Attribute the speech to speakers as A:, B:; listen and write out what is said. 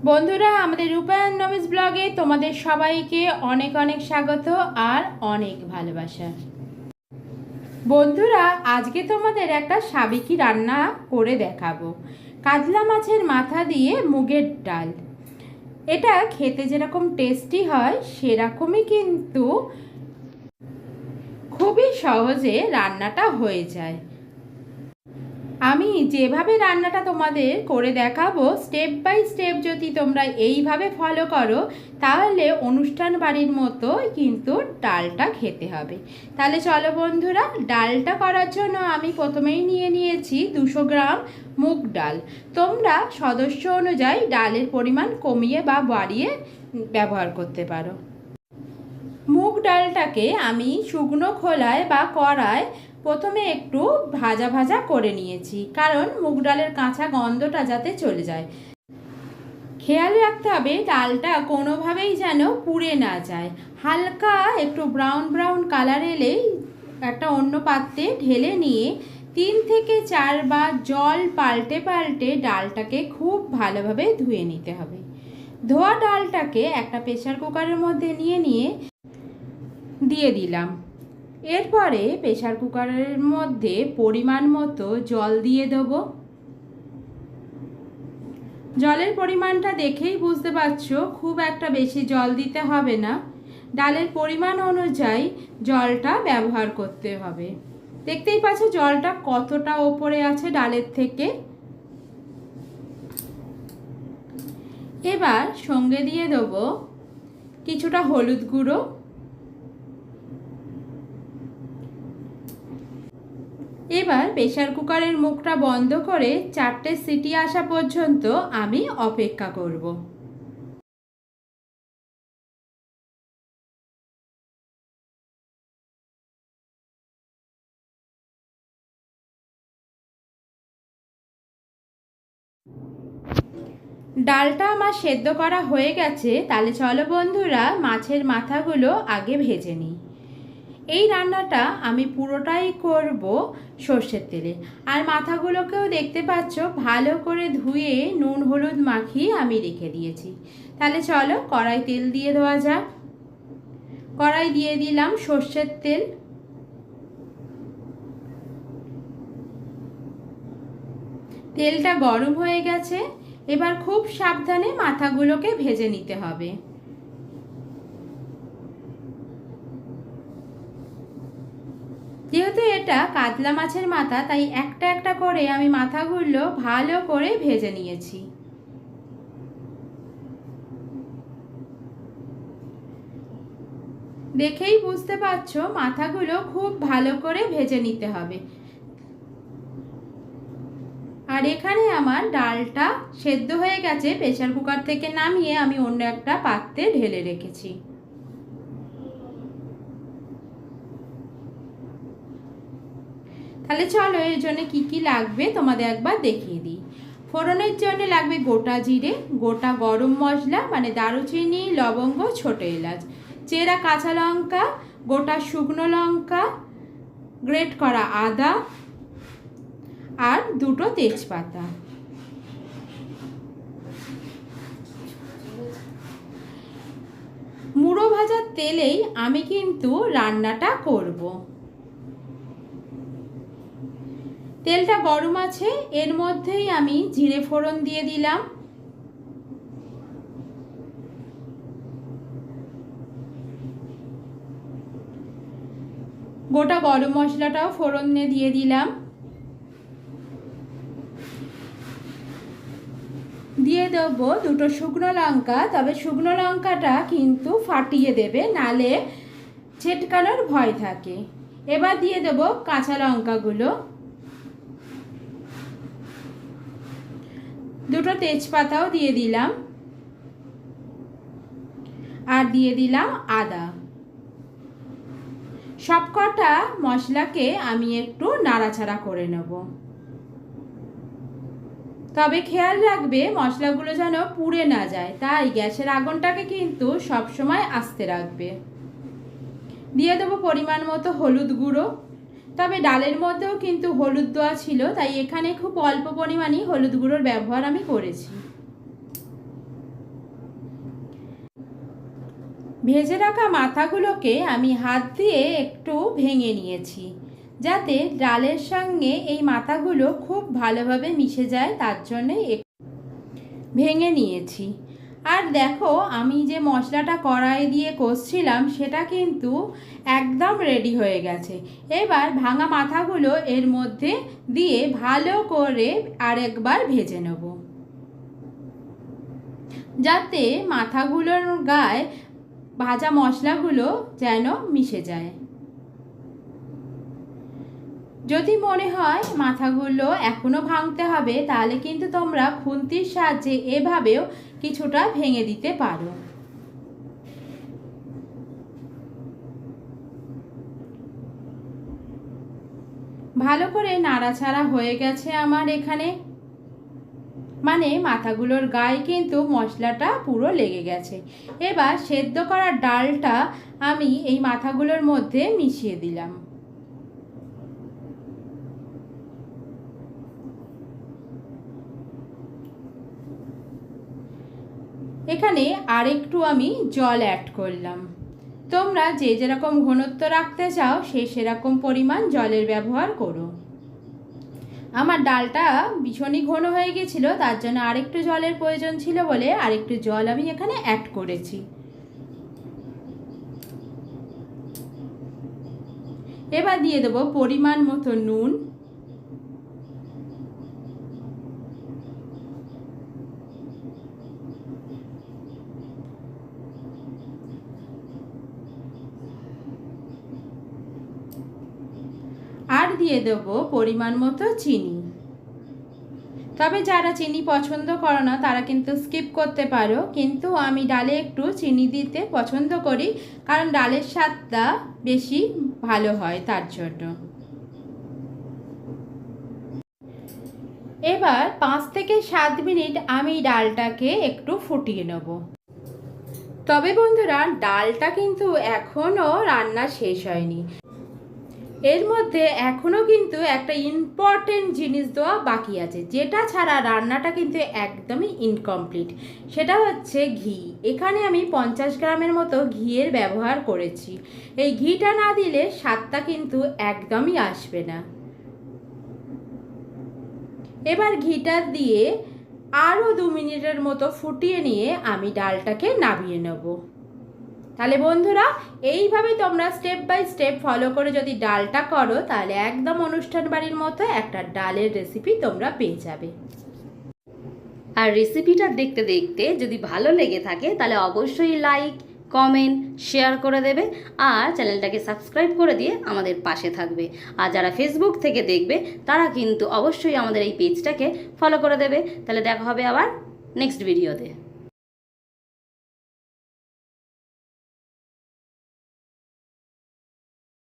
A: বন্ধুরা, আমাদের রূপায়ণ নমিজ ব্লগে তোমাদের সবাইকে অনেক অনেক স্বাগত আর অনেক ভালোবাসা। বন্ধুরা, আজকে তোমাদের একটা সাবেকি রান্না করে দেখাবো। কাতলা মাছের মাথা দিয়ে মুগের ডাল। এটা খেতে যেরকম টেস্টি হয় সেরকমই কিন্তু খুবই সহজে রান্নাটা হয়ে যায়। আমি যেভাবে রান্নাটা তোমাদের করে দেখাবো, স্টেপ বাই স্টেপ যদি তোমরা এইভাবে ফলো করো তাহলে অনুষ্ঠান বাড়ির মতো কিন্তু ডালটা খেতে হবে। তাহলে চলো বন্ধুরা, ডালটা করার জন্য আমি প্রথমেই নিয়ে নিয়েছি 200 গ্রাম মুগ ডাল। তোমরা সদস্য অনুযায়ী ডালের পরিমাণ কমিয়ে বা বাড়িয়ে ব্যবহার করতে পারো। মুগ ডালটাকে আমি শুকনো খোলায় বা কড়ায় প্রথমে একটু ভাজা ভাজা করে নিয়েছি, কারণ মুগ ডালের কাঁচা গন্ধটা যাতে চলে যায়। খেয়াল রাখতে হবে ডালটা কোনোভাবেই যেন পুড়ে না যায়। হালকা একটু ব্রাউন ব্রাউন কালার এলেই একটা অন্য পাত্রে ঢেলে নিয়ে 3 থেকে 4 বার জল পাল্টে পাল্টে ডালটাকে খুব ভালোভাবে ধুয়ে নিতে হবে। ধোয়া ডালটাকে একটা প্রেসার কুকারের মধ্যে নিয়ে দিয়ে দিলাম। এরপরে প্রেসার কুকারের মধ্যে পরিমাণ মতো জল দিয়ে দেবো। জলের পরিমাণটা দেখেই বুঝতে পারছো খুব একটা বেশি জল দিতে হবে না। ডালের পরিমাণ অনুযায়ী জলটা ব্যবহার করতে হবে। দেখতেই পাচ্ছ জলটা কতটা ওপরে আছে ডালের থেকে। এবার সঙ্গে দিয়ে দেবো কিছুটা হলুদ গুঁড়ো। এবার প্রেসার কুকারের মুখটা বন্ধ করে 4টে সিটি আসা পর্যন্ত আমি অপেক্ষা করব। ডালটা আমার সেদ্ধ করা হয়ে গেছে। তাহলে চলো বন্ধুরা, মাছের মাথাগুলো আগে ভেজে নিই। এই রান্নাটা আমি পুরোটাই করব সর্ষের তেলে। আর মাথাগুলোকেও দেখতে পাচ্ছ ভালো করে ধুয়ে নুন হলুদ মাখিয়ে আমি রেখে দিয়েছি। তাহলে চলো কড়াই তেল দিয়ে দেওয়া যাক। কড়াই দিয়ে দিলাম সর্ষের তেল। তেলটা গরম হয়ে গেছে। এবার খুব সাবধানে মাথাগুলোকে ভেজে নিতে হবে। যেহেতু এটা কাতলা মাছের মাথা, তাই একটা একটা করে আমি মাথাগুলো ভালো করে ভেজে নিয়েছি। দেখেই বুঝতে পারছো মাথাগুলো খুব ভালো করে ভেজে নিতে হবে। আর এখানে আমার ডালটা সেদ্ধ হয়ে গেছে। প্রেসার কুকার থেকে নামিয়ে আমি অন্য একটা পাত্রে ঢেলে রেখেছি। তাহলে চলো এর জন্য কি কি লাগবে তোমাদের একবার দেখিয়ে দিই। ফোড়নের জন্য লাগবে গোটা জিরে, গোটা গরম মশলা মানে দারুচিনি, লবঙ্গ, ছোট এলাচ, চেরা কাঁচা লঙ্কা, গোটা শুকনো লঙ্কা, গ্রেট করা আদা আর 2টো তেজপাতা। মুড়ো ভাজার তেলেই আমি কিন্তু রান্নাটা করব। তেলটা গরম আছে, এর মধ্যেই আমি জিরে ফোড়ন দিয়ে দিলাম। গোটা গরম মশলাটাও ফোড়নে দিয়ে দিলাম। দিয়ে দেবো 2টো শুকনো লঙ্কা, তবে শুকনো লঙ্কাটা কিন্তু ফাটিয়ে দেবে, নালে ছেটকানোর ভয় থাকে। এবার দিয়ে দেবো কাঁচা লঙ্কাগুলো, 2টো তেজপাতাও দিয়ে দিলাম, আর দিয়ে দিলাম আদা। সবকটা মশলাকে আমি একটু নাড়াচাড়া করে নেব। তবে খেয়াল রাখবে মশলাগুলো যেন পুড়ে না যায়, তাই গ্যাসের আগুনটাকে কিন্তু সবসময় আস্তে রাখবে। দিয়ে দেবো পরিমাণ মতো হলুদ গুঁড়ো। তবে ডালের মধ্যেও কিন্তু হলুদ দেওয়া ছিল, তাই এখানে খুব অল্প পরিমাণই হলুদ গুঁড়োর ব্যবহার আমি করেছি। ভেজে রাখা মাথাগুলোকে আমি হাত দিয়ে একটু ভেঙে নিয়েছি, যাতে ডালের সঙ্গে এই মাথাগুলো খুব ভালোভাবে মিশে যায়, তার জন্যে ভেঙে নিয়েছি। আর দেখো, আমি যে মশলাটা কড়াই দিয়ে কষছিলাম সেটা কিন্তু একদম রেডি হয়ে গেছে। এবার ভাঙা মাথাগুলো এর মধ্যে দিয়ে ভালো করে আরেকবার ভেজে নেব, যাতে মাথাগুলোর গায়ে ভাজা মশলাগুলো যেন মিশে যায়। যদি মনে হয় মাথাগুলো এখনও ভাঙতে হবে, তাহলে কিন্তু তোমরা খুন্তির সাহায্যে এভাবেও কিছুটা ভেঙে দিতে পারো। ভালো করে নাড়াচাড়া হয়ে গেছে আমার এখানে, মানে মাথাগুলোর গায়ে কিন্তু মশলাটা পুরো লেগে গেছে। এবার সেদ্ধ করা ডালটা আমি এই মাথাগুলোর মধ্যে মিশিয়ে দিলাম। এখানে আরেকটু আমি জল অ্যাড করলাম। তোমরা যে যেরকম ঘনত্ব রাখতে চাও সেরকম পরিমাণ জলের ব্যবহার করো। আমার ডালটা ভীষণই ঘন হয়ে গেছিলো, তার জন্য আরেকটু জলের প্রয়োজন ছিল বলে আরেকটু জল আমি এখানে অ্যাড করেছি। এবার দিয়ে দেবো পরিমাণ মতো নুন, আর দিয়ে দেবো পরিমাণ মতো চিনি। তবে যারা চিনি পছন্দ করো না তারা কিন্তু স্কিপ করতে পারো, কিন্তু আমি ডালে একটু চিনি দিতে পছন্দ করি, কারণ ডালের স্বাদটা বেশি ভালো হয় তার জন্য। এবার 5 থেকে 7 মিনিট আমি ডালটাকে একটু ফুটিয়ে নেব। তবে বন্ধুরা, ডালটা কিন্তু এখনও রান্না শেষ হয়নি। এর মধ্যে এখনও কিন্তু একটা ইম্পর্টেন্ট জিনিস দেওয়া বাকি আছে, যেটা ছাড়া রান্নাটা কিন্তু একদমই ইনকমপ্লিট। সেটা হচ্ছে ঘি। এখানে আমি 50 গ্রামের মতো ঘিয়ের ব্যবহার করেছি। এই ঘিটা না দিলে স্বাদটা কিন্তু একদমই আসবে না। এবার ঘিটা দিয়ে আরও 2 মিনিটের মতো ফুটিয়ে নিয়ে আমি ডালটাকে নামিয়ে নেব। তাহলে বন্ধুরা, এইভাবে তোমরা স্টেপ বাই স্টেপ ফলো করে যদি ডালটা করো, তাহলে একদম অনুষ্ঠান বাড়ির মতো একটা ডালের রেসিপি তোমরা পেয়ে যাবে।
B: আর রেসিপিটা দেখতে দেখতে যদি ভালো লেগে থাকে তাহলে অবশ্যই লাইক, কমেন্ট, শেয়ার করে দেবে, আর চ্যানেলটাকে সাবস্ক্রাইব করে দিয়ে আমাদের পাশে থাকবে। আর যারা ফেসবুক থেকে দেখবে তারা কিন্তু অবশ্যই আমাদের এই পেজটাকে ফলো করে দেবে। তাহলে দেখা হবে আবার নেক্সট ভিডিওতে।